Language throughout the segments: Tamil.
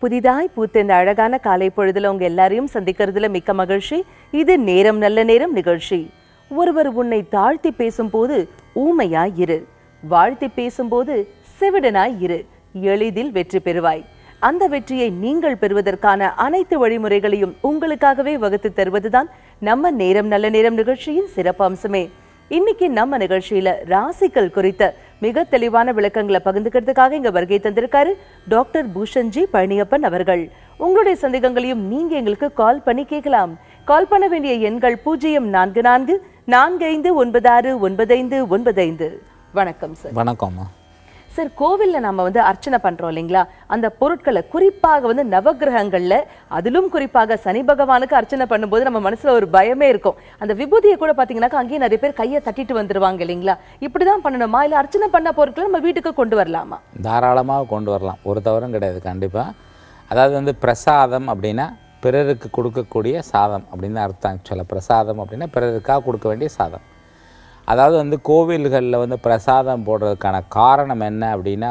புதிதாய் பூத்த இந்த அழகான காலை பொழுதுல உங்க எல்லாரையும் சந்திக்கிறதுல மிக்க மகிழ்ச்சி. இது நேரம் நல்ல நேரம் நிகழ்ச்சி. ஒருவர் உன்னை தாழ்த்தி பேசும்போது ஊமையாய் இரு, வாழ்த்தி பேசும்போது செவிடனாய் இரு, எளிதில் வெற்றி பெறுவாய். அந்த வெற்றியை நீங்கள் பெறுவதற்கான அனைத்து வழிமுறைகளையும் உங்களுக்காகவே வகுத்து தருவதுதான் நம்ம நேரம் நல்ல நேரம் நிகழ்ச்சியின் சிறப்பு அம்சமே. இன்னைக்கு நம்ம நிகழ்ச்சியில ராசிகள் குறித்த மிக தெளிவான விளக்கங்களை பகிர்ந்துக்கிறதுக்காக இங்க வருகை தந்திருக்காரு டாக்டர் பூஷன்ஜி பழனியப்பன் அவர்கள். உங்களுடைய சந்தேகங்களையும் நீங்க எங்களுக்கு கால் பண்ணி கேட்கலாம். கால் பண்ண வேண்டிய எண்கள் 0444459595. வணக்கம் சார். வணக்கம் சார், கோவில்ல நம்ம அர்ச்சனை பண்றோம் இல்லைங்களா, அந்த பொருட்களை குறிப்பாக நவகிரகங்கள்ல அதிலும் குறிப்பாக சனி பகவானுக்கு அர்ச்சனை பண்ணும்போது நம்ம மனசுல ஒரு பயமே இருக்கும். அந்த விபூதியை கூட பாத்தீங்கன்னாக்கா அங்கேயே நிறைய பேர் கையை தட்டிட்டு வந்துருவாங்க இல்லைங்களா, இப்படிதான் பண்ணணுமா இல்ல அர்ச்சனை பண்ண பொருட்களை நம்ம வீட்டுக்கு கொண்டு வரலாமா? தாராளமாக கொண்டு வரலாம், ஒரு தவறும் கிடையாது கண்டிப்பாக. அதாவது பிரசாதம் அப்படின்னா பிறருக்கு கொடுக்கக்கூடிய சாதம் அப்படின்னு அர்த்தம். ஆக்சுவலாக பிரசாதம் அப்படின்னா பிறருக்காக கொடுக்க வேண்டிய சாதம். அதாவது கோவில்களில் பிரசாதம் போடுறதுக்கான காரணம் என்ன அப்படின்னா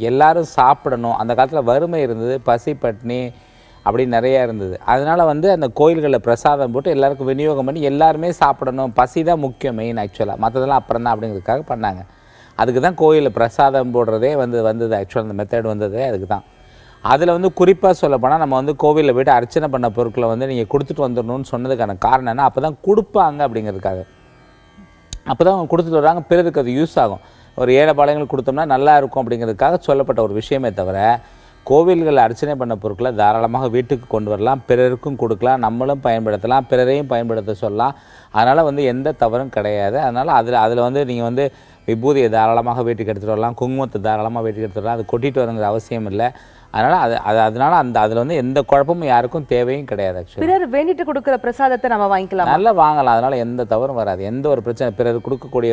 எல்லாரும் சாப்பிடணும். அந்த காலத்தில் வறுமை இருந்தது, பசி பட்னி அப்படி நிறையா இருந்தது. அதனால் அந்த கோயில்களில் பிரசாதம் போட்டு எல்லாருக்கும் விநியோகம் பண்ணி எல்லாருமே சாப்பிடணும், பசி தான் முக்கியம் மெயின். ஆக்சுவலாக மற்றதெல்லாம் அப்புறம் தான் அப்படிங்கிறதுக்காக பண்ணாங்க. அதுக்கு தான் கோயிலில் பிரசாதம் போடுறதே வந்தது. ஆக்சுவலாக அந்த மெத்தட் வந்ததே அதுக்கு தான். அதில் குறிப்பாக சொல்லப்போனால் நம்ம கோவிலில் போய்ட்டு அர்ச்சனை பண்ண பொருட்களை நீங்கள் கொடுத்துட்டு வந்துடணும்னு சொன்னதுக்கான காரணம் என்ன, அப்போ தான் கொடுப்பாங்க அப்படிங்கிறதுக்காக. அப்போ தான் அவங்க கொடுத்துட்டு வர்றாங்க, பிறருக்கு அது யூஸ் ஆகும். ஒரு ஏழை பாளையங்களுக்கு கொடுத்தோம்னா நல்லா இருக்கும் அப்படிங்கிறதுக்காக சொல்லப்பட்ட ஒரு விஷயமே தவிர, கோவில்கள் அர்ச்சனை பண்ண பொருட்களை தாராளமாக வீட்டுக்கு கொண்டு வரலாம், பிறருக்கும் கொடுக்கலாம், நம்மளும் பயன்படுத்தலாம், பிறரையும் பயன்படுத்த சொல்லலாம். அதனால் எந்த தவறும் கிடையாது. அதனால் அதில் நீங்கள் விபூதியை தாராளமாக வீட்டுக்கு எடுத்துகிட்டு வரலாம், குங்குமத்தை தாராளமாக வீட்டுக்கு எடுத்துகிட்டு வரலாம். அது கொட்டிட்டு வரங்கிற அவசியம் இல்லை. அதனால அதில் எந்த குழப்பமும் யாருக்கும் தேவையும் கிடையாது. பிறர் வேண்டிட்டு கொடுக்குற பிரசாதத்தை நம்ம வாங்கிக்கலாம், நல்லா வாங்கலாம். அதனால எந்த தவறும் வராது, எந்த ஒரு பிரச்சனை. பிறர் கொடுக்கக்கூடிய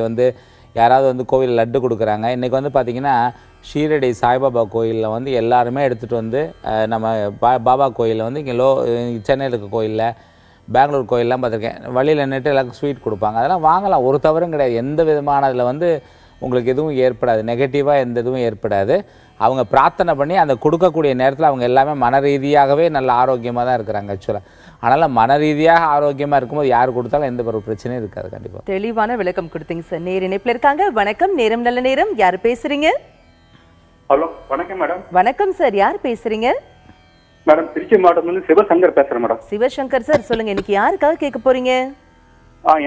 யாராவது கோவில் லட்டு கொடுக்குறாங்க. இன்றைக்கி பார்த்தீங்கன்னா ஷீரடி சாய்பாபா கோயிலில் எல்லாருமே எடுத்துகிட்டு நம்ம பாபா கோயிலில் இங்கே சென்னையில் இருக்க கோயிலில், பெங்களூர் கோயிலெலாம் பார்த்துருக்கேன், வழியில் நின்றுட்டு எல்லாருக்கும் ஸ்வீட் கொடுப்பாங்க. அதெல்லாம் வாங்கலாம், ஒரு தவறும் கிடையாது. எந்த விதமான அதில் உங்களுக்கு எதுவும் ஏற்படாது, நெகட்டிவாக எந்த எதுவும் ஏற்படாது. அவங்க பிரார்த்தனை பண்ணி அந்த கொடுக்கக்கூடிய நேரத்தில் அவங்க எல்லாமே மன ரீதியாகவே நல்ல ஆரோக்கியமாக தான் இருக்கிறாங்க ஆக்சுவலாக. அதனால் மன ரீதியாக ஆரோக்கியமாக இருக்கும்போது யார் கொடுத்தாலும் எந்த ஒரு பிரச்சனையும் இருக்காது. கண்டிப்பாக தெளிவான விளக்கம் கொடுத்தீங்க சார். நேர் இணைப்பில் இருக்காங்க. வணக்கம், நேரம் நல்ல நேரம். யார் பேசுறீங்க? ஹலோ, வணக்கம் மேடம். வணக்கம் சார், யார் பேசுறீங்க? மேடம், திருச்சி மாவட்டம்ல சிவசங்கர் பேசுறேன் மேடம். சிவசங்கர் சார், சொல்லுங்க, இன்னைக்கு யாருக்காக கேட்க போறீங்க?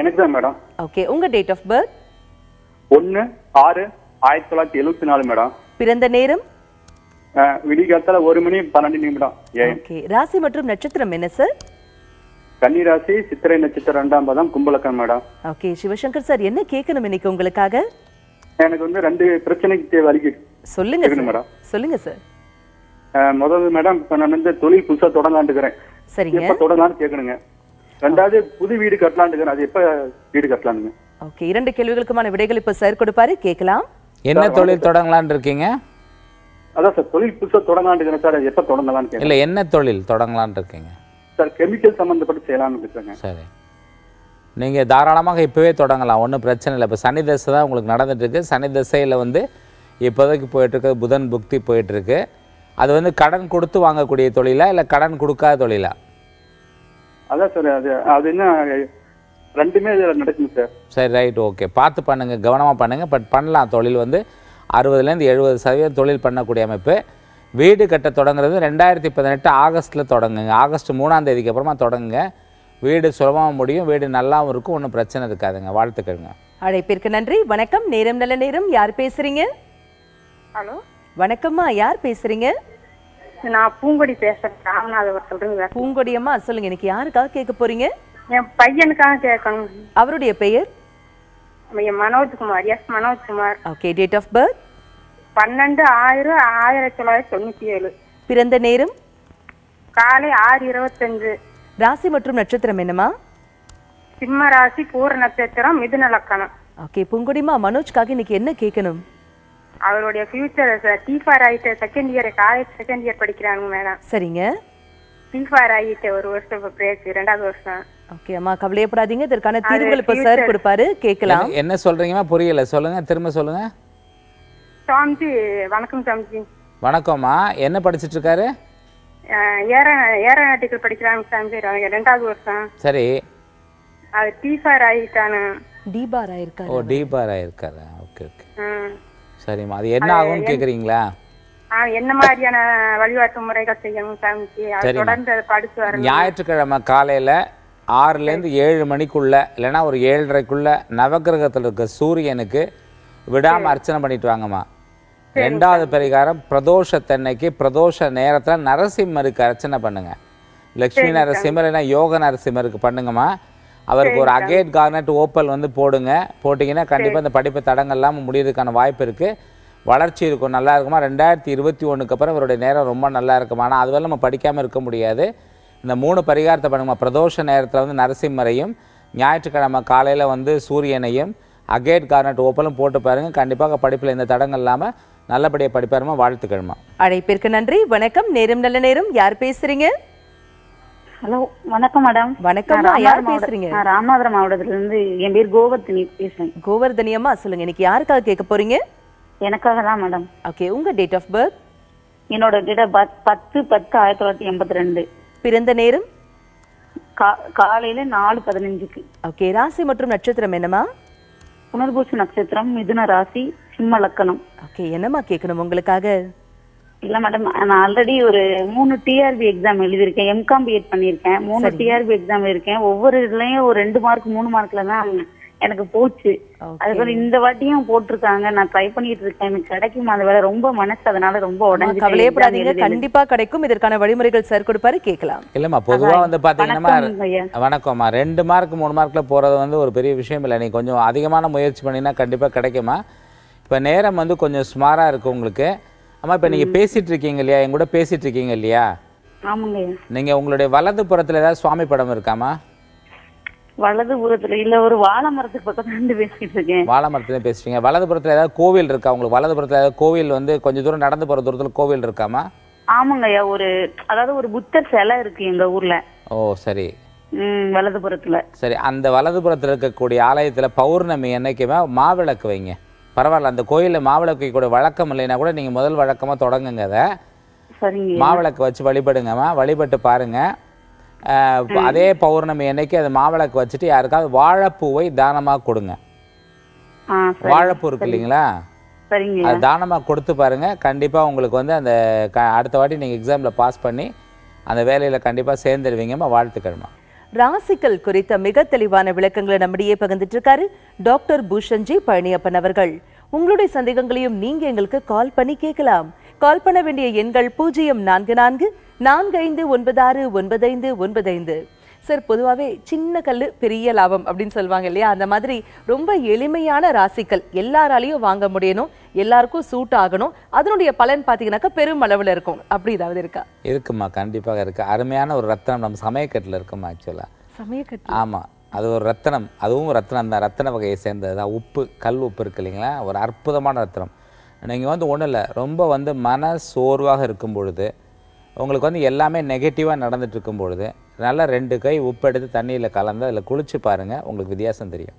எனக்கு தான் மேடம். ஓகே, உங்க டேட் ஆஃப் பர்த்? 1/6/1974 மேடம். பிறந்த நேரம்? விடிகாலத்துல 1:12 ஓகே, ராசி மற்றும் நட்சத்திரம் என்ன சார்? கன்னி ராசி, சித்திரை நட்சத்திரம் 2ஆம் பாதம், கும்பலக்கம் மேடம். ஓகே சிவசங்கர் சார், என்ன கேட்கணும் இன்னைக்கு உங்களுக்காக? எனக்கு 2 பிரச்சனைக்கு வலிக்கு சொல்லுங்க மேடம். சொல்லுங்க சார். முதல்ல மேடம், இப்ப நான் தொழில் புதுசா தொடங்கலான்னு இருக்கிறேன். சரிங்க, எப்ப தொடங்கலாம்னு கேட்கணுங்க. ரெண்டாவது, புது வீடு கட்டலான்னு இருக்கிறேன், அது எப்ப வீடு கட்டலானுங்க? ஓகே, 2 கேள்விகளுக்குமான விடைகள் இப்ப சார் கொடுப்பாரு, கேட்கலாம். என்ன தொழில் தொடங்கலான்னு இருக்கீங்க? அதான் சார், தொழில் புதுசா தொடங்கலான்னு இருக்கிறேன் சார், எப்ப தொடங்கலான்னு கேட்கலாம். இல்லை, என்ன தொழில் தொடங்கலான்னு இருக்கீங்க? சார், கெமிக்கல் சம்பந்தப்பட்டு செய்யலாம்னு இருக்கேங்க. சரி, நீங்கள் தாராளமாக இப்போவே தொடங்கலாம், ஒன்றும் பிரச்சனை இல்லை. இப்போ சனி தசை தான் உங்களுக்கு நடந்துட்டுருக்கு. சனி தசையில் இப்போதைக்கு போயிட்டுருக்கு, புதன் புக்தி போயிட்டுருக்கு. அது கடன் கொடுத்து வாங்கக்கூடிய தொழிலா இல்லை கடன் கொடுக்காத தொழிலா? அதான் சார், அது என்ன ரெண்டுமே நடக்குங்க சார். சரி, ரைட், ஓகே, பார்த்து பண்ணுங்கள், கவனமாக பண்ணுங்கள். பட் பண்ணலாம். தொழில் 60% 70% தொழில் பண்ணக்கூடிய அமைப்பு. வீடு கட்ட தொடங்குறது 2018 ஆகஸ்ட்டில் தொடங்குங்க. ஆகஸ்ட் 3ஆம் தேதிக்கு அப்புறமா தொடங்குங்க. வீடு சுலபமாக முடியும், வீடு நல்லாவும் இருக்கும், ஒன்றும் பிரச்சனை இருக்காதுங்க. வாழ்த்துக்கள்ங்க. அழைப்பிற்கு நன்றி. வணக்கம், நேரம் நல்ல நேரம். யார் பேசுறீங்க? ஹலோ, வணக்கம்மா, யார் பேசுறீங்க? நான் பூங்கொடி பேசுறேன், ராமநாதபுரம் சொல்றேங்க. பூங்கொடி அம்மா, சொல்லுங்க, இன்னைக்கு யாருக்காக கேட்க போறீங்க? என் பையனுக்காக கேட்கணும். அவருடைய பெயர்? Manojkumar, S Manojkumar. Okay, date of birth? 12/6/1997. பிறந்த நேரம்? காலை 6:25. ராசி மற்றும் நட்சத்திரம் என்னமா? சிம்ம ராசி, பூர நட்சத்திரம், மிதுன லக்கணம். ஓகே, பூங்கொடிமா, மனோஜ்காக இன்னைக்கு என்ன கேட்கணும்? அவருடைய ஃபியூச்சர் டீஃபார் ஆகிட்டு second year, college second year படிக்கிறாங்க மேடம். சரிங்க, டீஃபார் ஆகிட்டு ஒரு வருஷம் பிரேக், 2வது வருஷம். ஓகே அம்மா, கவலையப்படாதீங்க, இதற்கான தீர்வுகள் இப்ப சார் கொடுப்பாரு, கேட்கலாம். என்ன சொல்றீங்கம்மா? புரியல, சொல்லுங்க, திரும்ப சொல்லுங்க. சாமிஜி, வணக்கம் சாமிஜி. வணக்கம்மா, என்ன படிச்சிட்டு இருக்காரு? ஏரோநாட்டிக்கல் படிக்கிறாங்க சார். அவங்க 2வது வருஷம். சரி. அது T4 ஆயிட்டானு. டிபார் ஆயிருக்காரு. ஓ டிபார் ஆயிருக்காரு. Okay okay. சரிம்மா, அது என்ன ஆகும்னு கேக்குறீங்களா? என்ன மாதிரியான வழிபாட்டு முறைகள் செய்யணும் சாமிக்கு? தொடர்ந்து படிச்சு வரணும். ஞாயிற்றுக்கிழமை காலையில 6லேருந்து 7 மணிக்குள்ள இல்லைன்னா ஒரு 7:30க்குள்ள நவக்கிரகத்தில் இருக்க சூரியனுக்கு விடாம அர்ச்சனை பண்ணிட்டு வாங்கம்மா. 2வது பரிகாரம் பிரதோஷத்தன்னைக்கு பிரதோஷ நேரத்தில் நரசிம்மருக்கு அர்ச்சனை பண்ணுங்க. லக்ஷ்மி நரசிம்மர் இல்லைன்னா யோக நரசிம்மருக்கு பண்ணுங்கம்மா. அவருக்கு ஒரு அகேட் கார்னட் ஓப்பல் வந்து போடுங்க. போட்டிங்கன்னா கண்டிப்பாக இந்த படிப்பு தடங்கள்லாம் முடியறதுக்கான வாய்ப்பு இருக்குது. வளர்ச்சி இருக்கும், நல்லா இருக்குமா. 2021க்கு அப்புறம் இவருடைய நேரம் ரொம்ப நல்லா இருக்குமா. ஆனால் அதுவரை நம்ம படிக்காமல் இருக்க முடியாது. இந்த 3 பரிகாரத்தை பண்ணுங்கம்மா. பிரதோஷ நேரத்தில் வந்து நரசிம்மரையும், ஞாயிற்றுக்கிழமை காலையில் வந்து சூரியனையும், அகேட் கார்னட் ஓப்பலும் போட்டு பாருங்க. கண்டிப்பாக படிப்பில் இந்த தடங்கள் இல்லாமல் நல்லபடியாக படிப்பாருமா. வாழ்த்துக்கள்மா. அழைப்பிற்கு நன்றி. வணக்கம். நேரம் நல்ல நேரம். யார் பேசுறீங்க? ஹலோ, வணக்கம் மேடம். வணக்கம். யார் பேசுறீங்க? நான் ராமநாதபுரம் மாவட்டத்துல இருந்து. என் பேர் கோவர்தனி பேசுறேன். கோவர்தனி அம்மா, சொல்லுங்க, இன்னைக்கு யாருக்காக கேட்க போறீங்க? எனக்காக தான் மேடம். ஓகே, உங்க டேட் ஆஃப் பர்த்? என்னோட டேட் ஆஃப் பர்த் 10/10/1982. பிறந்த நேரம்? காலையில 4:15க்கு. ஓகே, ராசி மற்றும் நட்சத்திரம் என்னமா? புனர்பூச நட்சத்திரம், மிதுன ராசி, சிம்ம லக்கணம். ஓகே, என்னமா கேட்கணும் உங்களுக்காக? இல்ல மேடம், நான் ஆல்ரெடி ஒரு 3 டிஆர்பி எக்ஸாம் எழுதியிருக்கேன். எம்காம் பிஎட் பண்ணியிருக்கேன். 3 டிஆர்பி எக்ஸாம் இருக்கேன். ஒவ்வொரு இதுலயும் ஒரு 2 மார்க் 3 மார்க்ல தான் எனக்கு போச்சு. அதுக்கு இந்த வாட்டியும் போட்டிருக்காங்க. நான் ட்ரை பண்ணிட்டு இருக்கேன். எனக்கு கிடைக்கும் அந்த வேலை. ரொம்ப மனசு அதனால ரொம்ப உடஞ்சு. கவலையப்படாதீங்க, கண்டிப்பா கிடைக்கும். இதற்கான வழிமுறைகள் சார் கொடுப்பாரு, கேட்கலாம். இல்லம்மா, பொதுவா வந்து பாத்தீங்கன்னா வணக்கம்மா, 2 மார்க் 3 மார்க்ல போறது வந்து ஒரு பெரிய விஷயம் இல்லை. நீ கொஞ்சம் அதிகமான முயற்சி பண்ணினா கண்டிப்பா கிடைக்குமா. இப்ப நேரம் வந்து கொஞ்சம் சுமாரா இருக்கு உங்களுக்கு. அம்மா, இப்ப நீங்க பேசிட்டு இருக்கீங்க இல்லையா, என் கூட பேசிட்டு இருக்கீங்க இல்லையா? ஆமாங்க. நீங்க உங்களுடைய வலது புறத்துல ஏதாவது சுவாமி படம் இருக்காமா? வலது புறத்துல இல்ல, ஒரு வாழை மரத்துக்கு பக்கத்துல இருந்து பேசிட்டு இருக்கேன். வாழை மரத்துல பேசுறீங்க. வலது புறத்துல ஏதாவது கோவில் இருக்கா உங்களுக்கு? வலது புறத்துல ஏதாவது கோவில் வந்து கொஞ்சம் தூரம் நடந்து போற தூரத்துல கோவில் இருக்காமா? ஆமாங்கய்யா, அதாவது ஒரு புத்தர் சிலை இருக்கு எங்க ஊர்ல. ஓ சரி. வலது புறத்துல. சரி, அந்த வலது புறத்துல இருக்கக்கூடிய ஆலயத்துல பௌர்ணமி என்னைக்குமே மாவிளக்கு வைங்க. பரவாயில்ல, அந்த கோயிலில் மாவிளக்கு கூட வழக்கம் இல்லைன்னா கூட நீங்கள் முதல் வழக்கமாக தொடங்குங்க. அதை மாவிளக்கு வச்சு வழிபடுங்கம்மா. வழிபட்டு பாருங்க. அதே பௌர்ணமி அன்னைக்கு அது மாவிளக்கு வச்சுட்டு யாருக்காவது வாழைப்பூவை தானமாக கொடுங்க. வாழைப்பூ இருக்கு இல்லைங்களா, அது தானமாக கொடுத்து பாருங்க. கண்டிப்பாக உங்களுக்கு வந்து அந்த அடுத்த வாட்டி நீங்கள் எக்ஸாமில் பாஸ் பண்ணி அந்த வேலையில் கண்டிப்பாக சேர்ந்துடுவீங்கம்மா. வாழ்த்துக்கள்மா. ராசிகள் குறித்த மிக தெளிவான விளக்கங்களை நம்மிடையே பகிர்ந்துட்டு இருக்காரு டாக்டர் பூஷன்ஜி பழனியப்பன் அவர்கள். உங்களுடைய சந்தேகங்களையும் நீங்க எங்களுக்கு கால் பண்ணி கேட்கலாம். கால் பண்ண வேண்டிய எண்கள் 0444596955. சார், பொதுவாகவே சின்ன கல் பெரிய லாபம் அப்படின்னு சொல்லுவாங்க இல்லையா, அந்த மாதிரி ரொம்ப எளிமையான ராசிகள் எல்லாராலையும் வாங்க முடியணும், எல்லாருக்கும் சூட் ஆகணும், அதனுடைய பலன் பார்த்தீங்கன்னாக்கா பெரும் அளவில் இருக்கும். அப்படி ஏதாவது இருக்கா? இருக்குமா, கண்டிப்பாக இருக்கு. அருமையான ஒரு ரத்தனம் நம்ம சமயக்கட்டில் இருக்குமா. ஆக்சுவலாக சமயக்கட்டு, ஆமாம், அது ஒரு ரத்தனம். அதுவும் ரத்தனம் தான், ரத்தன வகையை சேர்ந்தது தான். உப்பு, கல் உப்பு இருக்கு இல்லைங்களா, ஒரு அற்புதமான ரத்தனம். நீங்கள் வந்து ஒன்றும் இல்லை, ரொம்ப வந்து மன சோர்வாக இருக்கும் பொழுது, உங்களுக்கு வந்து எல்லாமே நெகட்டிவாக நடந்துட்டு இருக்கும் பொழுது நல்லா 2 கை உப்பு எடுத்து தண்ணியில் கலந்து அதில் குளிச்சு பாருங்கள், உங்களுக்கு வித்தியாசம் தெரியும்.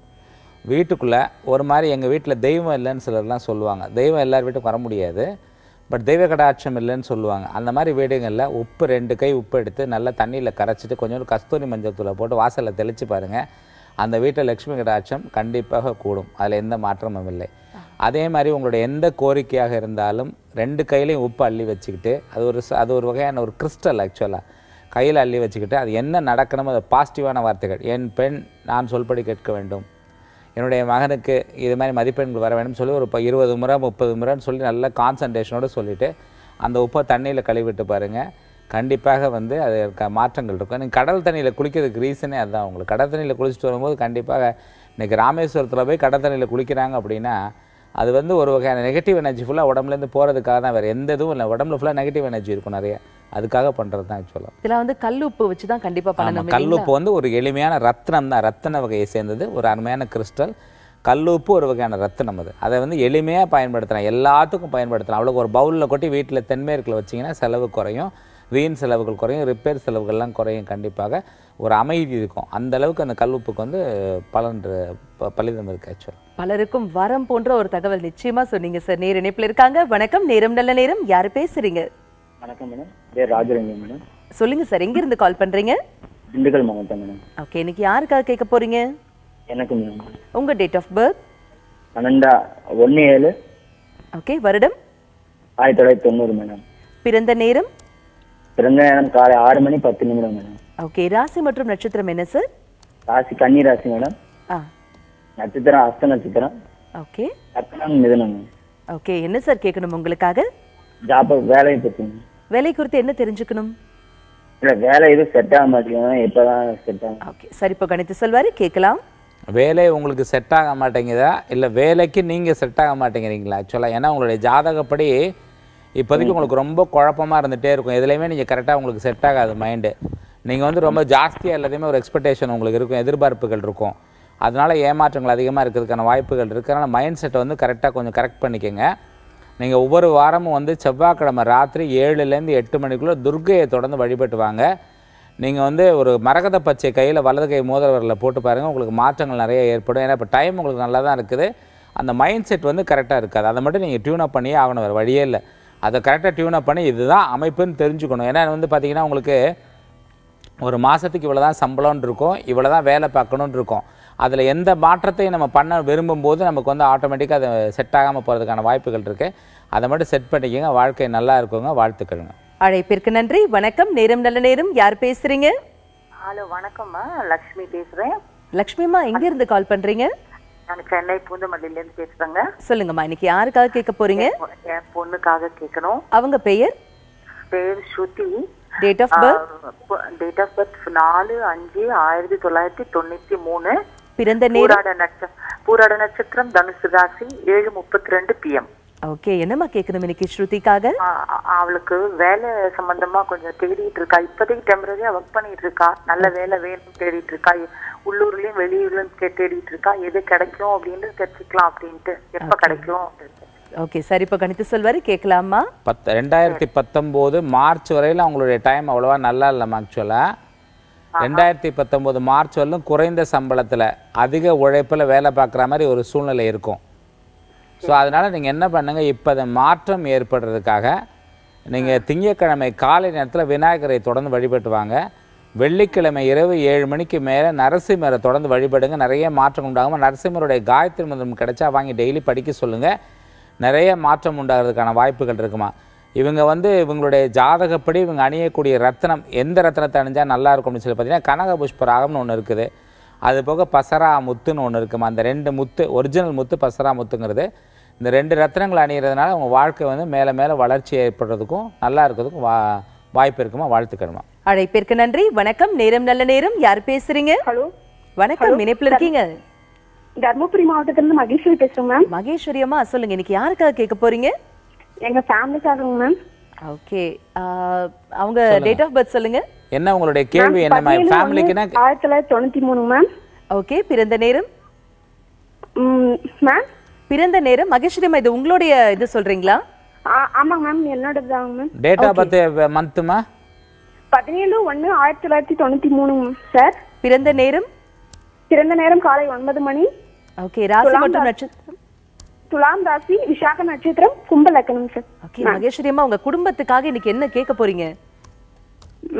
வீட்டுக்குள்ளே ஒரு மாதிரி எங்கள் வீட்டில் தெய்வம் இல்லைன்னு சிலர்லாம் சொல்லுவாங்க. தெய்வம் எல்லார் வீட்டுக்கும் வர முடியாது, பட் தெய்வ கடாட்சம் இல்லைன்னு சொல்லுவாங்க. அந்த மாதிரி வீடுகளில் உப்பு 2 கை உப்பு எடுத்து நல்லா தண்ணியில் கரைச்சிட்டு கொஞ்சோண்டு கஸ்தூரி மஞ்சள் தூளை போட்டு வாசலில் தெளித்து பாருங்கள். அந்த வீட்டில் லக்ஷ்மி கடாட்சம் கண்டிப்பாக கூடும். அதில் எந்த மாற்றமும் இல்லை. அதே மாதிரி உங்களுடைய எந்த கோரிக்கையாக இருந்தாலும் 2 கையிலையும் உப்பு அள்ளி வச்சுக்கிட்டு, அது ஒரு வகையான ஒரு கிறிஸ்டல். ஆக்சுவலாக கையில் அள்ளி வச்சுக்கிட்டு அது என்ன நடக்கணுமோ அது பாசிட்டிவான வார்த்தைகள். என் பெண் நான் சொல்படி கேட்க வேண்டும், என்னுடைய மகனுக்கு இது மாதிரி மதிப்பெண்கள் வர வேண்டும் சொல்லி ஒரு 20 முறை 30 முறைன்னு சொல்லி நல்ல கான்சன்ட்ரேஷனோடு சொல்லிவிட்டு அந்த உப்பை தண்ணியில் கழுவிட்டு பாருங்கள். கண்டிப்பாக வந்து அது மாற்றங்கள் இருக்கும். நீங்கள் கடல் தண்ணியில் குளிக்கிறதுக்கு ரீசனே அதுதான். உங்களுக்கு கடல் தண்ணியில் குளிச்சுட்டு வரும்போது கண்டிப்பாக இன்றைக்கி ராமேஸ்வரத்தில் போய் கடல் தண்ணியில் குளிக்கிறாங்க அப்படின்னா அது வந்து ஒரு வகையான நெகட்டிவ் எனர்ஜி ஃபுல்லாக உடம்புலேருந்து போகிறதுக்காக தான், வேறு எந்த இதுவும் இல்லை. உடம்புல ஃபுல்லாக நெகட்டிவ் எனர்ஜி இருக்கும் நிறைய, அதுக்காக பண்ணுறது தான் ஆக்சுவலாக. இதெல்லாம் வந்து கல்லுப்பு வச்சு தான் கண்டிப்பாக பண்ணணும். கல்லுப்பு வந்து ஒரு எளிமையான ரத்தினம் தான், ரத்தின வகையை சேர்ந்தது, ஒரு அருமையான கிறிஸ்டல். கல்லுப்பு ஒரு வகையான ரத்தினம். அதை வந்து எளிமையாக பயன்படுத்தலாம், எல்லாத்துக்கும் பயன்படுத்தலாம். அவ்வளோ ஒரு பவுலில் கொட்டி வீட்டில் தென்மேற்கில் வச்சிங்கன்னா செலவு குறையும், வீண் செலவுகள் குறையும், ரிப்பேர் செலவுகள்லாம் குறையும். கண்டிப்பாக ஒரு அமைதி இருக்கும். அந்த அளவுக்கு அந்த கல்லுப்புக்கு வந்து பலிதம் இருக்கு. ஆக்சுவலாக பலருக்கும் வரம் போன்ற ஒரு தகவல் நிச்சயமா சொன்னீங்க சார். நேர இணைப்பில் இருக்காங்க. வணக்கம், நேரம் நல்ல நேரம். யாரு பேசுறீங்க? வணக்கம் மேடம். பேர் ராஜரஞ்சன் மேடம். சொல்லுங்க சார், எங்க இருந்து கால் பண்றீங்க? திண்டுக்கல் மாவட்டம் மேடம். ஓகே, இன்னைக்கு யாருக்காக கேட்க போறீங்க? எனக்கு மேடம். உங்க டேட் ஆஃப் பர்த்? 12/1/7. ஓகே, வருடம்? 1990 மேடம். பிறந்த நேரம்? பிறந்த நேரம் காலை 6:10 மேடம். ஓகே, ராசி மற்றும் நட்சத்திரம் என்ன சார்? ராசி கன்னி ராசி மேடம். நட்சத்திரம் அஸ்த நட்சத்திரம். ஓகே, லக்னம் மிதுனம். ஓகே, என்ன சார் கேட்கணும் உங்களுக்காக? ஜாப் வேலையை பத்தி. வேலை குறித்து என்ன தெரிஞ்சுக்கணும்? இல்ல வேலை எதுவும் செட் ஆக மாட்டேங்குது, இப்பதான் செட் ஆகும். ஓகே, சரி, இப்போ கணித்து சொல்வாரு, கேட்கலாம். வேலை உங்களுக்கு செட் ஆக மாட்டேங்குதா இல்லை வேலைக்கு நீங்கள் செட் ஆக மாட்டேங்கிறீங்களா? ஆக்சுவலாக ஏன்னா உங்களுடைய ஜாதகப்படி இப்போதைக்கு உங்களுக்கு ரொம்ப குழப்பமாக இருந்துகிட்டே இருக்கும். எதுலேயுமே நீங்கள் கரெக்டாக உங்களுக்கு செட் ஆகாது மைண்டு. நீங்கள் வந்து ரொம்ப ஜாஸ்தியாக எல்லாத்தையுமே ஒரு எக்ஸ்பெக்டேஷன் உங்களுக்கு இருக்கும், எதிர்பார்ப்புகள் இருக்கும். அதனால் ஏமாற்றங்கள் அதிகமாக இருக்கிறதுக்கான வாய்ப்புகள் இருக்குது. அதனால் மைண்ட் செட்டை வந்து கரெக்டாக கொஞ்சம் கரெக்ட் பண்ணிக்கோங்க. நீங்கள் ஒவ்வொரு வாரமும் வந்து செவ்வாய்க்கிழமை ராத்திரி 7லேருந்து 8 மணிக்குள்ளே துர்க்கையை தொடர்ந்து வழிபட்டு வாங்க. நீங்கள் வந்து ஒரு மரகத பச்சை கையில் வலது கை மோதிரவரில் போட்டு பாருங்கள், உங்களுக்கு மாற்றங்கள் நிறைய ஏற்படும். ஏன்னா இப்போ டைம் உங்களுக்கு நல்லா தான் இருக்குது, அந்த மைண்ட் செட் வந்து கரெக்டாக இருக்காது. அதை மட்டும் நீங்கள் டியூனப் பண்ணியே ஆகணும், வேறு வழியே இல்லை. அதை கரெக்டாக டியூனப் பண்ணி இதுதான் அமைப்புன்னு தெரிஞ்சுக்கணும். ஏன்னா வந்து பார்த்திங்கன்னா உங்களுக்கு ஒரு மாதத்துக்கு இவ்வளோ தான் சம்பளம்னு இருக்கும், இவ்வளோ தான் வேலை பார்க்கணுன்னு இருக்கும். அதில் எந்த மாற்றத்தையும் நம்ம பண்ண விரும்பும்போது நமக்கு வந்து ஆட்டோமேட்டிக்காக அது செட் ஆகாமல் போகிறதுக்கான வாய்ப்புகள் இருக்குது. அதை மட்டும் செட் பண்ணிக்கோங்க, வாழ்க்கை நல்லா இருக்குங்க. வாழ்த்துக்கள்ங்க. அழைப்பிற்கு நன்றி. வணக்கம், நேரம் நல்ல நேரம். யார் பேசுறீங்க? ஹலோ, வணக்கம்மா. லக்ஷ்மி பேசுறேன். லக்ஷ்மிமா, எங்க இருந்து கால் பண்றீங்க? நான் சென்னை பூந்தமல்லியில இருந்து பேசுறேங்க. சொல்லுங்கம்மா, இன்னைக்கு யாருக்காக கேட்க போறீங்க? என் பொண்ணுக்காக கேட்கணும். அவங்க பெயர்? பேர் Shruti. Date of birth? Date of birth 4/5/1993. பிறந்த நேரம்? பூராட நட்சத்திரம், தனுசு ராசி, 7:32 PM. ஓகே, என்னம்மா கேட்கணும் இன்னைக்கு ஸ்ருதிக்காக? அவளுக்கு வேலை சம்பந்தமா கொஞ்சம் தேடிட்டு இருக்கா. இப்போதைக்கு டெம்பரரியா ஒர்க் பண்ணிட்டு இருக்கா. நல்ல வேலை வேணும் தேடிட்டு இருக்கா. உள்ளூர்லயும் வெளியூர்லயும் தேடிட்டு இருக்கா. எது கிடைக்கும் அப்படின்னு தெரிஞ்சுக்கலாம் அப்படின்ட்டு. எப்ப கிடைக்கும்? ஓகே, சரி, இப்போ கணித்து சொல்வாரு, கேட்கலாமா? 2019 மார்ச் வரையில் அவங்களுடைய டைம் அவ்வளோவா நல்லா இல்லைம்மா. ஆக்சுவலாக 2019 மார்ச் வரலும் குறைந்த சம்பளத்தில் அதிக உழைப்பில் வேலை பார்க்குற மாதிரி ஒரு சூழ்நிலை இருக்கும். ஸோ அதனால் நீங்கள் என்ன பண்ணுங்கள், இப்போ அதை மாற்றம் ஏற்படுறதுக்காக நீங்கள் திங்கட்கிழமை காலை நேரத்தில் விநாயகரை தொடர்ந்து வழிபட்டு வாங்க. வெள்ளிக்கிழமை இரவு 7 மணிக்கு மேலே நரசிம்மரை தொடர்ந்து வழிபடுங்க. நிறைய மாற்றம் உண்டாகும். நரசிம்மருடைய காயத்ரி மந்திரம் கிடைச்சா வாங்கி டெய்லி படிக்க சொல்லுங்கள். நிறைய மாற்றம் உண்டாகிறதுக்கான வாய்ப்புகள் இருக்குமா. இவங்க வந்து இவங்களுடைய ஜாதகப்படி இவங்க அணியக்கூடிய ரத்னம் எந்த ரத்னத்தை அணிஞ்சால் நல்லா இருக்கும் அப்படின்னு சொல்லி பார்த்தீங்கன்னா கனக புஷ்பராகம்னு ஒன்று இருக்குது. அது போக பசரா முத்துன்னு ஒன்று இருக்குமா. அந்த 2 முத்து, ஒரிஜினல் முத்து, பசரா முத்துங்கிறது, இந்த 2 ரத்னங்கள் அணிகிறதுனால உங்கள் வாழ்க்கை வந்து மேலே மேலே வளர்ச்சி ஏற்படுறதுக்கும் நல்லா இருக்கிறதுக்கும் வாய்ப்பு இருக்குமா. வாழ்த்துக்கணுமா. அழைப்பிற்கு நன்றி. வணக்கம், நேரம் நல்ல நேரம். யார் பேசுறீங்க? ஹலோ, வணக்கம், இணைப்புல இருக்கீங்க. தர்மபுரி மாவட்டத்திலிருந்து மகேஸ்வரி பேசுறேன் மேம். மகேஸ்வரி அம்மா, சொல்லுங்க, இன்னைக்கு யாருக்காக கேட்க போறீங்க? எங்க ஃபேமிலிக்காக மேம். ஓகே, அவங்க டேட் ஆஃப் பர்த் சொல்லுங்க. என்ன உங்களுடைய கேள்வி? என்ன ஃபேமிலிக்குனா? 1993 மேம். ஓகே, பிறந்த நேரம்? மேம் பிறந்த நேரம் மகேஸ்வரி அம்மா, இது உங்களுடைய இது சொல்றீங்களா? ஆமாங்க மேம், என்னோட தான் மேம். டேட் ஆஃப் பர்த் மந்த்மா? 17/1/1993 சார். பிறந்த நேரம்? பிறந்த நேரம் காலை 9 மணி. ஓகே, ராசி மற்றும் நட்சத்திரம்? துலாம் ராசி, விசாக நட்சத்திரம், கும்ப லக்னம் சார். ஓகே, மகேஸ்வரி அம்மா, உங்க குடும்பத்துக்காக இன்னைக்கு என்ன கேட்க போறீங்க?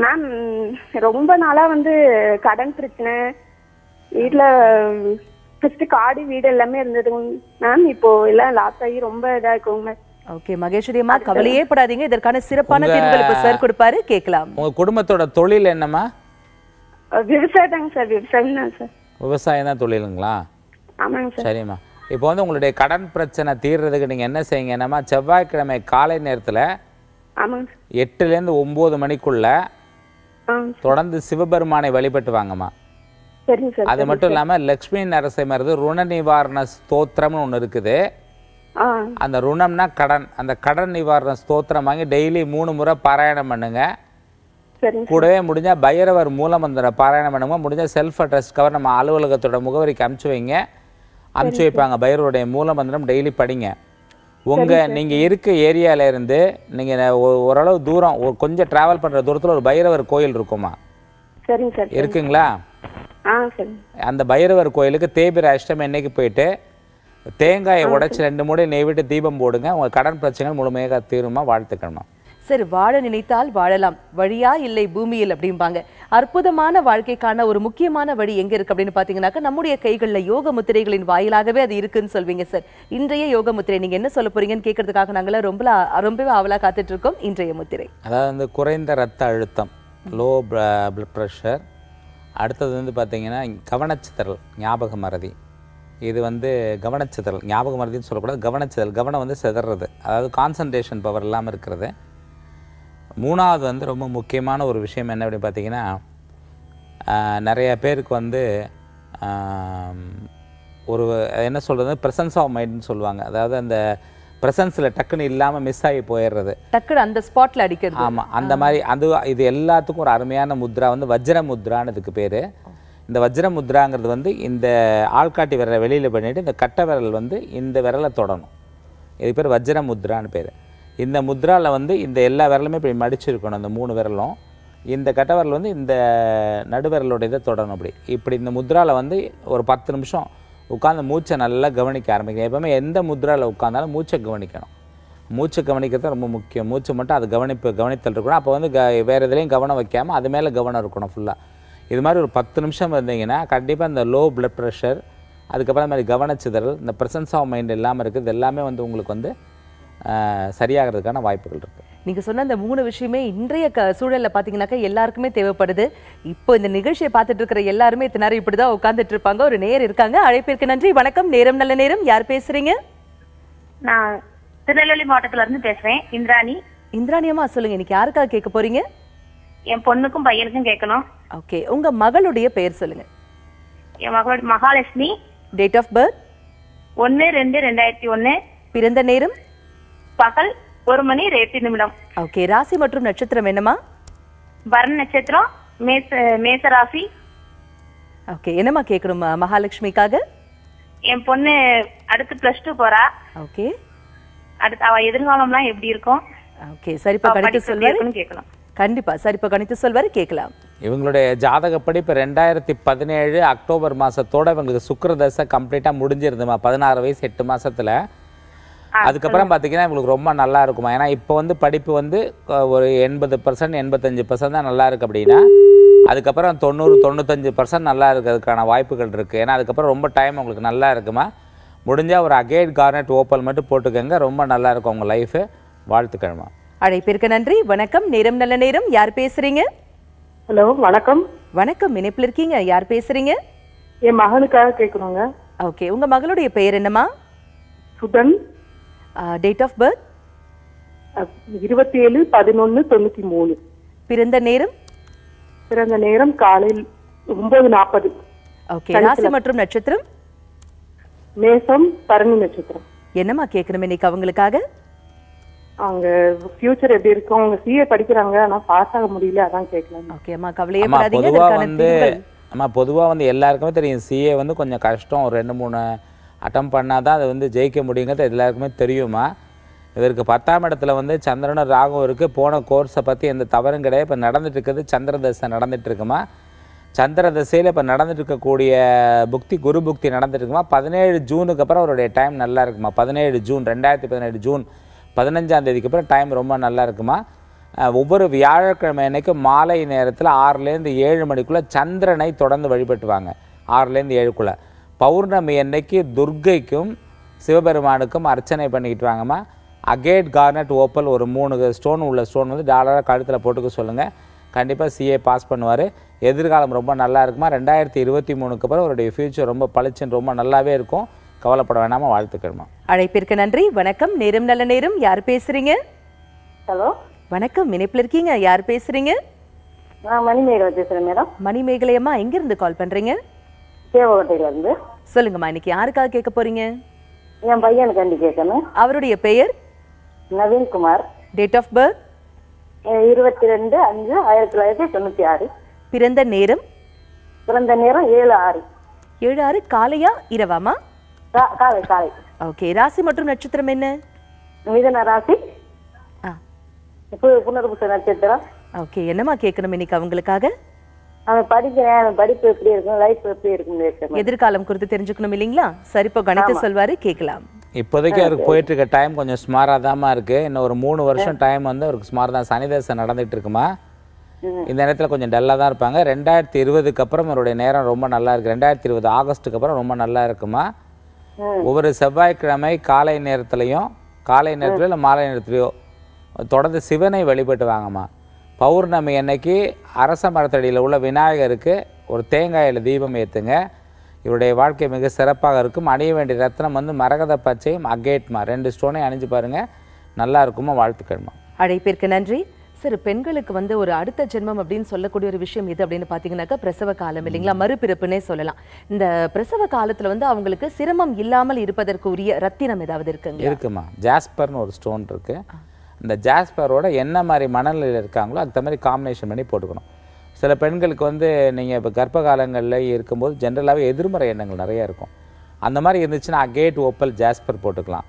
மேம், ரொம்ப நாளா வந்து கடன் பிரச்சனை, வீட்டுல ஃபர்ஸ்ட் காடு வீடு எல்லாமே இருந்தது மேம். இப்போ எல்லாம் லாஸ் ஆகி ரொம்ப இதா இருக்குங்க. ஓகே மகேஸ்வரி அம்மா, கவலையே படாதீங்க, இதற்கான சிறப்பான தீர்வுகள் இப்ப சார் கொடுப்பாரு, கேட்கலாம். உங்க குடும்பத்தோட தொழில் என்னம்மா? விவசாயம் தாங்க சார். விவசாயம் தான் சார். விவசாயம் தான் தொழிலுங்களா? ஆமாங்க சார். சரிம்மா, இப்போ வந்து உங்களுடைய கடன் பிரச்சனை தீர்றதுக்கு நீங்கள் என்ன செய்யுங்க, என்னம்மா, செவ்வாய்க்கிழமை காலை நேரத்தில் 8லேருந்து 9 மணிக்குள்ள தொடர்ந்து சிவபெருமானை வழிபட்டு வாங்கம்மா. அது மட்டும் இல்லாமல் லக்ஷ்மி நரசிம்மரது ருண நிவாரண ஸ்தோத்திரம்னு ஒன்று இருக்குது. அந்த ருணம்னா கடன், அந்த கடன் நிவாரண ஸ்தோத்திரம் வாங்கி டெய்லி 3 முறை பாராயணம் பண்ணுங்க. கூடவே முடிஞ்சா பைரவர் மூலமந்திர பாராயணம் பண்ணுங்க. முடிஞ்சா செல்ஃப் அட்ரஸ் கவர் நம்ம அலுவலகத்தோட முகவரிக்கு அனுப்பிச்சு வைங்க, அனுப்பிச்சு வைப்பாங்க. பைரவருடைய மூலமந்திரம் டெய்லி படிங்க. நீங்கள் இருக்க ஏரியால இருந்து நீங்கள் ஓரளவு தூரம் கொஞ்சம் டிராவல் பண்ணுற தூரத்தில் ஒரு பைரவர் கோயில் இருக்குமா? இருக்குங்களா? அந்த பைரவர் கோயிலுக்கு தேய்பிர அஷ்டமி அன்னைக்கு போயிட்டு தேங்காயை உடைச்சி 2 மூடை நெய் விட்டு தீபம் போடுங்க. உங்கள் கடன் பிரச்சனை முழுமையாக தீருமா. வாழ்த்துக்கணுமா. சரி, வாழ நினைத்தால் வாழலாம், வழியா இல்லை பூமியில் அப்படிம்பாங்க. அற்புதமான வாழ்க்கைக்கான ஒரு முக்கியமான வழி எங்க இருக்கு அப்படின்னு பாத்தீங்கன்னாக்கா நம்முடைய கைகள்ல யோக முத்திரைகளின் வாயிலாகவே அது இருக்குன்னு சொல்வீங்க சார். இன்றைய யோக முத்திரை நீங்க என்ன சொல்ல போறீங்கன்னு கேட்கறதுக்காக நாங்கள ரொம்பவே ஆவலா காத்துட்டு இருக்கோம். இன்றைய முத்திரை அதாவது வந்து குறைந்த ரத்த அழுத்தம், லோ பிளட் ப்ரெஷர். அடுத்தது வந்து பார்த்தீங்கன்னா கவனச்சிதறல், ஞாபக மறதி. இது வந்து கவனச்சிதறல், ஞாபக மறதின்னு சொல்லக்கூடாது, கவனச்சிதறல். கவனம் வந்து சிதறது, அதாவது கான்சன்ட்ரேஷன் பவர் இல்லாமல் இருக்கிறது. மூணாவது வந்து ரொம்ப முக்கியமான ஒரு விஷயம் என்ன அப்படின்னு பார்த்தீங்கன்னா, நிறைய பேருக்கு வந்து ஒரு என்ன சொல்கிறது, ப்ரெசன்ஸ் ஆஃப் மைண்ட்னு சொல்லுவாங்க. அதாவது அந்த ப்ரெசன்ஸில் டக்குன்னு இல்லாமல் மிஸ் ஆகி போயிடுறது, டக்குன்னு அந்த ஸ்பாட்டில் அடிக்கிறது. ஆமாம், அந்த மாதிரி. இது எல்லாத்துக்கும் ஒரு அருமையான முத்ரா வந்து வஜ்ர முத்ரான்னு இதுக்கு பேர். இந்த வஜ்ர முத்ராங்கிறது வந்து இந்த ஆள்காட்டி விரலை வெளியில் பண்ணிவிட்டு இந்த கட்டை விரல் வந்து இந்த விரலை தொடணும். இது பேர் வஜ்ர முத்ரான்னு பேர். இந்த முத்ராவில் வந்து இந்த எல்லா விரலுமே இப்படி மடிச்சிருக்கணும், இந்த 3 விரலும். இந்த கட்டை விரல் வந்து இந்த நடுவிரலோட இதை தொடணும். இப்படி இந்த முத்ராவில் வந்து ஒரு 10 நிமிஷம் உட்காந்து மூச்சை நல்லா கவனிக்க ஆரம்பிக்கணும். எப்பவுமே எந்த முத்ராவில் உட்காந்தாலும் மூச்சை கவனிக்கணும். மூச்சை கவனிக்கிறது ரொம்ப முக்கியம். மூச்சை மட்டும் அது கவனித்தல் இருக்கணும். அப்போ வந்து வேறு எதுலேயும் கவனம் வைக்காமல் அது மேலே கவனம் இருக்கணும் ஃபுல்லாக. இது மாதிரி ஒரு 10 நிமிஷம் இருந்தீங்கன்னா கண்டிப்பாக இந்த லோ பிளட் ப்ரெஷர், அதுக்கப்புறம் இந்த மாதிரி கவனச்சிதறல், இந்த ப்ரெசன்ஸ் ஆஃப் மைண்ட் இல்லாமல் இருக்குது, எல்லாமே வந்து உங்களுக்கு வந்து சரியாகிறதுக்கான வாய்ப்புகள் இருக்குது. நீங்கள் சொன்ன அந்த 3 விஷயமே இன்றைய சூழலில் பார்த்தீங்கன்னாக்கா எல்லாருக்குமே தேவைப்படுது. இப்போ இந்த நிகழ்ச்சியை பார்த்துட்டு இருக்கிற எல்லாருமே இத்தனை நேரம் இப்படி தான் உட்காந்துட்டு இருப்பாங்க. ஒரு நேர் இருக்காங்க, அழைப்பிற்கு நன்றி. வணக்கம், நேரம் நல்ல நேரம். யார் பேசுறீங்க? நான் திருநெல்வேலி மாவட்டத்துல இருந்து பேசுறேன், இந்திராணி. இந்திராணி அம்மா சொல்லுங்க, இன்னைக்கு யாருக்காக கேட்க போறீங்க? என் பொண்ணுக்கும் பையனுக்கும் கேட்கணும். ஓகே, உங்க மகளுடைய பெயர் சொல்லுங்க. என் மகளோட மகாலட்சுமி. Date of birth 1/2/2001. பிறந்த நேரம் பகல் 1:08. ஓகே, ராசி மற்றும் நட்சத்திரம் என்னமா? பரண நட்சத்திரம், மேச ராசி. ஓகே, என்னமா கேட்கணும் மகாலட்சுமிக்காக? என் பொண்ணு அடுத்து +2 போறா. ஓகே, அடுத்து அவ எதிர்காலம்லாம் எப்படி இருக்கும்? ஓகே, சரிப்பா கணித்து சொல்வாரு கேட்கலாம். கண்டிப்பா சரிப்பா கணித்து சொல்வாரு, கேட்கலாம். இவங்களுடைய ஜாதகப்படி இப்போ 2017 அக்டோபர் மாதத்தோட இவங்களுக்கு சுக்கிர தசை கம்ப்ளீட்டாக முடிஞ்சிருந்துமா, 16 வயசு 8 மாதத்தில். அதுக்கப்புறம் பார்த்தீங்கன்னா இவங்களுக்கு ரொம்ப நல்லா இருக்குமா. ஏன்னா இப்போ வந்து படிப்பு வந்து ஒரு 80% 85% தான் நல்லா இருக்குது அப்படின்னா, அதுக்கப்புறம் 90-95% நல்லா இருக்கிறதுக்கான வாய்ப்புகள் இருக்குது. ஏன்னா அதுக்கப்புறம் ரொம்ப டைம் உங்களுக்கு நல்லா இருக்குமா. முடிஞ்சால் ஒரு அகேட் கார்னெட் ஓப்பல் மட்டும் போட்டுக்கோங்க, ரொம்ப நல்லா இருக்கும் உங்கள் லைஃபு. வாழ்த்துக்கிழமா. அழைப்பிற்கு நன்றி. வணக்கம், நேரம் நல்ல நேரம். யார் பேசுறீங்க? ஹலோ, வணக்கம். வணக்கம், இணைப்பில் இருக்கீங்க. யார் பேசுறீங்க? என் மகனுக்காக கேட்கணுங்க. ஓகே, உங்க மகளுடைய பெயர் என்னமா? சுதன். Date of birth 27/11/93. பிறந்த நேரம்? பிறந்த நேரம் காலையில் 9:40. ஓகே, ராசி மற்றும் நட்சத்திரம்? மேசம், பரணி நட்சத்திரம். என்னமா கேட்கணும் இன்னைக்கு அவங்களுக்காக? அவங்க ஃபியூச்சர் எப்படி இருக்கும்? அவங்க சிஏ படிக்கிறாங்க, ஆனா பாஸ் ஆக முடியல, அதான் கேட்கலாம். ஓகே அம்மா, கவலையே படாதீங்க. பொதுவாக வந்து எல்லாருக்குமே தெரியும் சிஏ வந்து கொஞ்சம் கஷ்டம். ஒரு 2-3 அட்டம் பண்ணால் தான் அது வந்து ஜெயிக்க முடியுங்கிறது எல்லாருக்குமே தெரியுமா. இவருக்கு 10ஆம் இடத்துல வந்து சந்திரனும் ராகும் இருக்குது. போன கோர்ஸை பற்றி எந்த தவறும் கிடையாது. இப்போ நடந்துட்டு இருக்கிறது சந்திர தசை நடந்துட்டு இருக்குமா. சந்திர தசையில் இப்போ நடந்துட்டு இருக்கக்கூடிய புக்தி குரு புக்தி நடந்துட்டு இருக்குமா. 17 ஜூனுக்கு அப்புறம் அவருடைய டைம் நல்லா இருக்குமா. 17 ஜூன் 2017 ஜூன் 15ஆம் தேதிக்கு அப்புறம் டைம் ரொம்ப நல்லா இருக்குமா. ஒவ்வொரு வியாழக்கிழமை அன்னைக்கும் மாலை நேரத்தில் 6லேருந்து 7 மணிக்குள்ளே சந்திரனை தொடர்ந்து வழிபட்டுவாங்க. 6லேருந்து 7க்குள்ளே. பௌர்ணமி அன்னைக்கு துர்க்கைக்கும் சிவபெருமானுக்கும் அர்ச்சனை பண்ணிக்கிட்டு வாங்கம்மா. அகேட் கார்னெட் ஓப்பல் ஒரு 3 ஸ்டோன் உள்ள ஸ்டோன் வந்து டாலராக கழுத்தில் போட்டுக்க சொல்லுங்கள். கண்டிப்பாக சிஏ பாஸ் பண்ணுவார். எதிர்காலம் ரொம்ப நல்லா இருக்குமா. 2023க்கு அப்புறம் அவருடைய ஃபியூச்சர் ரொம்ப பளிச்சுன்னு ரொம்ப நல்லாவே இருக்கும். கவலைப்பட வேணாமா. வாழ்த்துக்கள்மா. அழைப்பிற்கு நன்றி. வணக்கம், நேரம் நல்ல நேரம். யார் பேசுறீங்க? ஹலோ, வணக்கம், இணைப்பில் இருக்கீங்க. யார் பேசுறீங்க? நான் மணிமேகலை பேசுறேன் மேடம். மணிமேகலையம்மா, எங்க இருந்து கால் பண்றீங்க? சேவகட்டையில இருந்து. சொல்லுங்கம்மா, இன்னைக்கு யாருக்காக கேட்க போறீங்க? என் பையனுக்கு கேட்கணும். அவருடைய பெயர்? நவீன்குமார். Date of birth 22/5/1996. பிறந்த நேரம்? பிறந்த நேரம் 7/6. 7/6 காலையா இரவாமா? காலை காலை. ஓகே, ராசி மற்றும் நட்சத்திரம் என்ன? மிதுன ராசி. புனர்பூச நட்சத்திரம். ஓகே, என்னமா கேட்கணும் இன்னைக்கு அவங்களுக்காக? அவன் படிக்கிறேன், படிப்பு எப்படி இருக்கும், லைஃப் எப்படி இருக்கும், எதிர்காலம் குறித்து தெரிஞ்சுக்கணும் இல்லைங்களா? சரிப்போ கணித்து சொல்வாரு, கேட்கலாம். இப்போதைக்கு அவருக்கு போயிட்டு இருக்க டைம் கொஞ்சம் ஸ்மாராக தான்மா இருக்குது. இன்னும் ஒரு 3 வருஷம் டைம் வந்து அவருக்கு ஸ்மார் தான். சனி தசை நடந்துகிட்டு இருக்குமா. இந்த நேரத்தில் கொஞ்சம் டல்லாக தான் இருப்பாங்க. 2020க்கு அப்புறம் அவருடைய நேரம் ரொம்ப நல்லா இருக்குது. 2020 ஆகஸ்ட்டுக்கு அப்புறம் ரொம்ப நல்லா இருக்குமா. ஒவ்வொரு செவ்வாய்க்கிழமை காலை நேரத்துலையும் இல்லை மாலை நேரத்துலையோ தொடர்ந்து சிவனை வழிபட்டு வாங்கம்மா. பௌர்ணமி அன்னைக்கு அரச மரத்தடியில் உள்ள விநாயகருக்கு ஒரு தேங்காயில் தீபம் ஏற்றுங்க. இவருடைய வாழ்க்கை மிக சிறப்பாக இருக்கும். அணிய வேண்டிய ரத்னம் வந்து மரகத பச்சையும் அகேட்மா 2 ஸ்டோனையும் அணிஞ்சு பாருங்க, நல்லா இருக்குமா. வாழ்த்துக்கள்மா. அழைப்பிற்கு நன்றி சார். பெண்களுக்கு வந்து ஒரு அடுத்த ஜென்மம் அப்படின்னு சொல்லக்கூடிய ஒரு விஷயம் எது அப்படின்னு பார்த்தீங்கன்னாக்கா பிரசவ காலம் இல்லைங்களா, மறுபிறப்புன்னே சொல்லலாம். இந்த பிரசவ காலத்தில் வந்து அவங்களுக்கு சிரமம் இல்லாமல் இருப்பதற்கு உரிய ரத்தினம் ஏதாவது இருக்குங்க? இருக்குமா. ஜாஸ்பர்னு ஒரு ஸ்டோன் இருக்கு. இந்த ஜாஸ்பரோட என்ன மாதிரி மனநிலையில் இருக்காங்களோ அதுக்கு மாதிரி காம்பினேஷன் பண்ணி போட்டுக்கணும். சில பெண்களுக்கு வந்து நீங்கள் இப்போ கர்ப்ப காலங்களில் இருக்கும்போது ஜென்ரலாகவே எதிர்மறை எண்ணங்கள் நிறையா இருக்கும். அந்த மாதிரி இருந்துச்சுன்னா அகேட் ஓப்பல் ஜாஸ்பர் போட்டுக்கலாம்.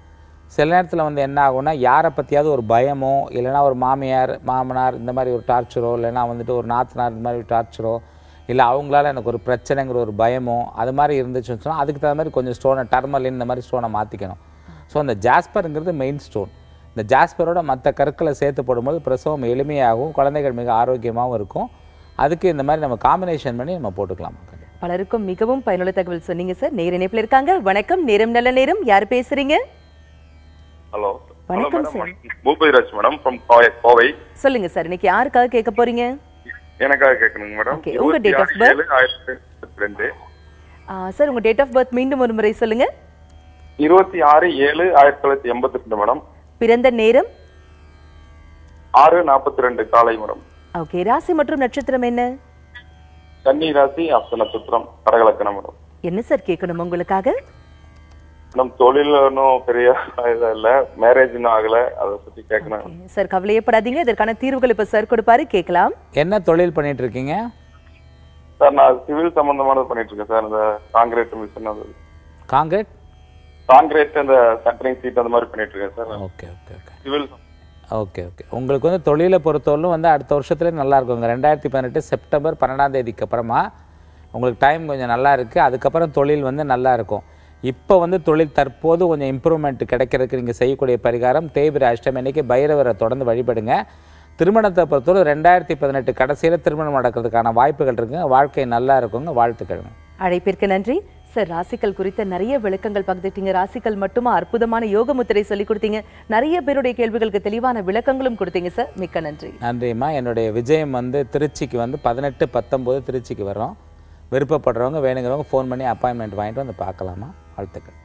சில நேரத்தில் வந்து என்ன ஆகும்னா யாரை பற்றியாவது ஒரு பயமோ இல்லைனா ஒரு மாமியார் மாமனார் இந்த மாதிரி ஒரு டார்ச்சரோ இல்லைனா வந்துட்டு ஒரு நாத்தனார் இந்த மாதிரி டார்ச்சரோ இல்லை அவங்களால எனக்கு ஒரு பிரச்சனைங்கிற ஒரு பயமோ அது மாதிரி இருந்துச்சுன்னு சொன்னால் அதுக்கு தகுந்த மாதிரி கொஞ்சம் ஸ்டோனை டர்மலின் இந்த மாதிரி ஸ்டோனை மாற்றிக்கணும். ஸோ அந்த ஜாஸ்பருங்கிறது மெயின் ஸ்டோன். இந்த ஜாஸ்பரோட மற்ற கற்களை சேர்த்து போடும்போது பிரசவம் எளிமையாகவும் குழந்தைகள் மிக ஆரோக்கியமாகவும் இருக்கும். அதுக்கு இந்த மாதிரி நம்ம காம்பினேஷன் பண்ணி நம்ம போட்டுக்கலாம். பலருக்கும் மிகவும் பயனுள்ள தகவல் சொன்னீங்க சார். நேர இணைப்பில் இருக்காங்க. வணக்கம், நேரம் நல்ல நேரம். யார் பேசுறீங்க? ஹலோ வணக்கம் sir. Boopathiraj madam from Kovai. சொல்லுங்க சார், இன்னைக்கு யாருக்காக கேட்க போறீங்க? எனக்காக கேட்கணுங்க மேடம். ஓகே, உங்க டேட் ஆஃப் பர்த்? 1972. சார் உங்க டேட் ஆஃப் பர்த் மீண்டும் ஒரு முறை சொல்லுங்க. 26/7/1982 மேடம். பிறந்த நேரம்? 6:42 காலை மேடம். ஓகே, ராசி மற்றும் நட்சத்திரம் என்ன? கன்னி ராசி, அஸ்த நட்சத்திரம், கடகலக்கணம் மேடம். என்ன சார் கேட்கணும் உங்களுக்காக? மேடம் தொழில் ஒன்றும் பெரிய இல்ல, மேரேஜ் இன்னும் ஆகல, அதை பத்தி கேட்கணும் சார். கவலையப்படாதீங்க, இதற்கான தீர்வுகள் இப்ப சார் கொடுப்பாரு, கேட்கலாம். என்ன தொழில் பண்ணிட்டு இருக்கீங்க சார்? நான் சிவில் சம்பந்தமானது பண்ணிட்டு இருக்கேன் சார். இந்த காங்கிரீட் மிஷின், காங்கிரீட் அந்த சென்டரிங் சீட் அந்த மாதிரி பண்ணிட்டு இருக்கேன் sir. Okay okay okay civil. Okay okay. உங்களுக்கு வந்து தொழிலை பொறுத்தவரையிலும் வந்து அடுத்த வருஷத்துல நல்லா இருக்குங்க. 2018 செப்டம்பர் 12ஆம் தேதிக்கு அப்புறமா உங்களுக்கு டைம் கொஞ்சம் நல்லா இருக்குது. அதுக்கப்புறம் தொழில் வந்து நல்லா இருக்கும். இப்போ வந்து தொழில் தற்போது கொஞ்சம் இம்ப்ரூவ்மெண்ட் கிடைக்கிறதுக்கு நீங்கள் செய்யக்கூடிய பரிகாரம் தேய்பிரை அஷ்டமி அன்னைக்கு பைரவரை தொடர்ந்து வழிபடுங்க. திருமணத்தை பொறுத்தவரை 2018 கடைசியில் திருமணம் நடக்கிறதுக்கான வாய்ப்புகள் இருக்குங்க. வாழ்க்கை நல்லா இருக்குங்க. வாழ்த்துக்கள். அழைப்பிற்கு நன்றி சார். ராசிகள் குறித்த நிறைய விளக்கங்கள் பகிர்ந்துட்டீங்க. ராசிகள் மட்டுமா அற்புதமான யோக முத்திரை சொல்லி கொடுத்தீங்க. நிறைய பேருடைய கேள்விகளுக்கு தெளிவான விளக்கங்களும் கொடுத்தீங்க சார். மிக்க நன்றி. நன்றிம்மா. என்னுடைய விஜயம் வந்து திருச்சிக்கு வந்து 18-19 திருச்சிக்கு வரோம். விருப்பப்படுறவங்க வேணுங்கிறவங்க ஃபோன் பண்ணி அப்பாயின்மெண்ட் வாங்கிட்டு வந்து பார்க்கலாமா. வாழ்த்துக்கள்.